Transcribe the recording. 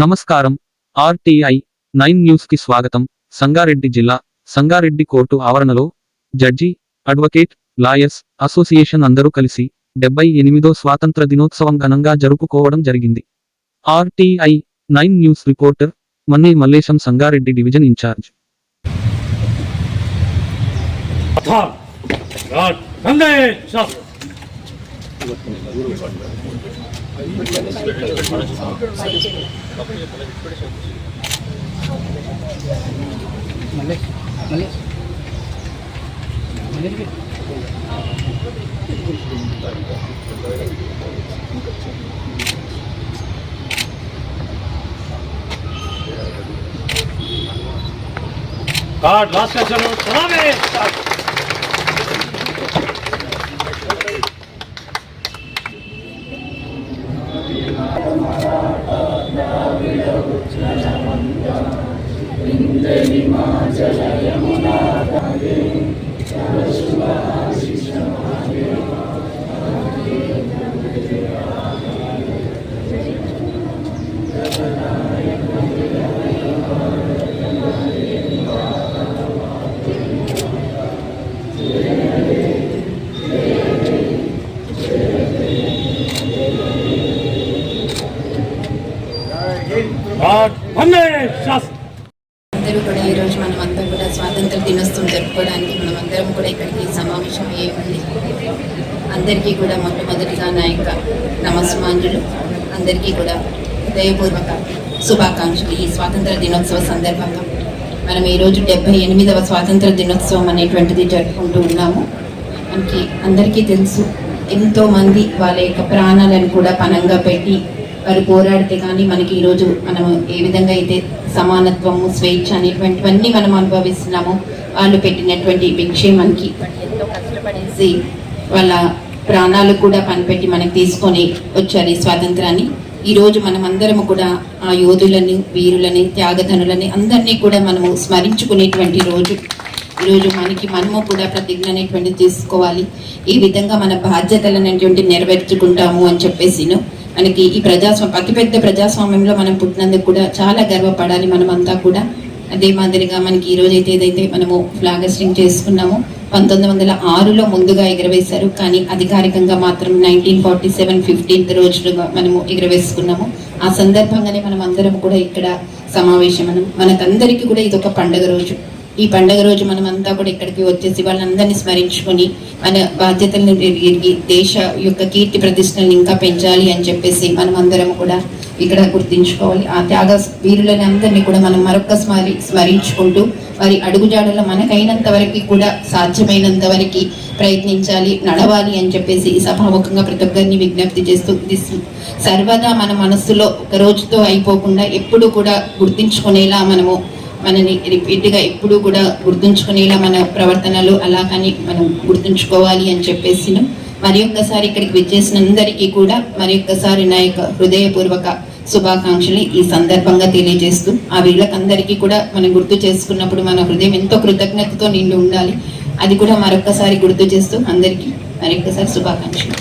నమస్కారం. RTI 9 news కి స్వాగతం. సంగారెడ్డి జిల్లా సంగారెడ్డి కోర్టు ఆవరణలో జడ్జి, అడ్వకేట్, లాయర్స్ అసోసియేషన్ అందరూ కలిసి 78వ స్వాతంత్ర దినోత్సవం ఘనంగా జరుపుకోవడం జరిగింది. RTI 9 news reporter Manne Mallesham, Sangareddy division incharge. Last session అందరూ కూడా ఈరోజు మనమంతా కూడా స్వాతంత్ర దినోత్సవం జరుపుకోవడానికి మనమందరం కూడా ఇక్కడికి సమావేశం అయ్యేమండి. అందరికీ కూడా మొట్టమొదటిగా నా యొక్క నమస్మాంజులు. అందరికీ కూడా హృదయపూర్వక శుభాకాంక్షలు. ఈ స్వాతంత్ర దినోత్సవ సందర్భంగా మనం ఈరోజు 78వ స్వాతంత్ర దినోత్సవం అనేటువంటిది జరుపుకుంటూ ఉన్నాము. మనకి అందరికీ తెలుసు, ఎంతోమంది వాళ్ళ యొక్క ప్రాణాలను కూడా పణంగా పెట్టి వారు పోరాడితే కానీ మనకి ఈరోజు మనం ఏ విధంగా అయితే సమానత్వము, స్వేచ్ఛ అనేటువంటివన్నీ మనం అనుభవిస్తున్నాము. వాళ్ళు పెట్టినటువంటి భిక్షే మనకి ఎంతో కష్టపడేసి వాళ్ళ ప్రాణాలు కూడా పనిపెట్టి మనకి తీసుకొని వచ్చారు ఈ స్వాతంత్రాన్ని. ఈరోజు మనం అందరము కూడా ఆ యోధులని, వీరులని, త్యాగధనులని అందరినీ కూడా మనము స్మరించుకునేటువంటి రోజు. ఈరోజు మనము కూడా ప్రతిజ్ఞ అనేటువంటి తీసుకోవాలి. ఈ విధంగా మన బాధ్యతలనేటువంటి నెరవేర్చుకుంటాము అని చెప్పేసి మనకి ఈ అతి పెద్ద ప్రజాస్వామ్యంలో మనం పుట్టినందుకు కూడా చాలా గర్వపడాలి మనమంతా కూడా. అదే మాదిరిగా మనకి ఈ రోజు ఏదైతే మనము ఫ్లాగ్ హోస్టింగ్ చేసుకున్నామో 1906లో ముందుగా ఎగరవేశారు, కానీ అధికారికంగా మాత్రం 1947 15th రోజులుగా మనము ఎగరవేసుకున్నాము. ఆ సందర్భంగానే మనం అందరం కూడా ఇక్కడ సమావేశం. మనకందరికీ కూడా ఇది ఒక పండుగ రోజు. ఈ పండుగ రోజు మనం అంతా కూడా ఇక్కడికి వచ్చేసి వాళ్ళందరినీ స్మరించుకొని మన బాధ్యతలను ఎరిగి దేశ యొక్క కీర్తి ప్రతిష్టలను ఇంకా పెంచాలి అని చెప్పేసి మనం అందరం కూడా ఇక్కడ గుర్తించుకోవాలి. ఆ త్యాగ వీరులని అందరినీ కూడా మనం మరొకసారి స్మరించుకుంటూ వారి అడుగుజాడల్లో మనకైనంత వరకు కూడా సాధ్యమైనంత వరకు ప్రయత్నించాలి, నడవాలి అని చెప్పేసి ఈ సభాముఖంగా ప్రతి ఒక్కరిని విజ్ఞప్తి చేస్తూ, ఇది సర్వదా మన మనస్సులో ఒక రోజుతో అయిపోకుండా ఎప్పుడు కూడా గుర్తించుకునేలా మనని రిపీట్గా ఎప్పుడూ కూడా గుర్తుంచుకునేలా మన ప్రవర్తనలు అలా కానీ మనం గుర్తుంచుకోవాలి అని చెప్పేసి మరి ఒక్కసారి ఇక్కడికి విచ్చేసిన అందరికీ కూడా మరి ఒక్కసారి నా యొక్క హృదయపూర్వక శుభాకాంక్షలు ఈ సందర్భంగా తెలియజేస్తూ, ఆ వీళ్ళకందరికీ కూడా మనం గుర్తు చేసుకున్నప్పుడు మన హృదయం ఎంతో కృతజ్ఞతతో నిండి ఉండాలి. అది కూడా మరొక్కసారి గుర్తు చేస్తూ అందరికీ మరొక్కసారి శుభాకాంక్షలు.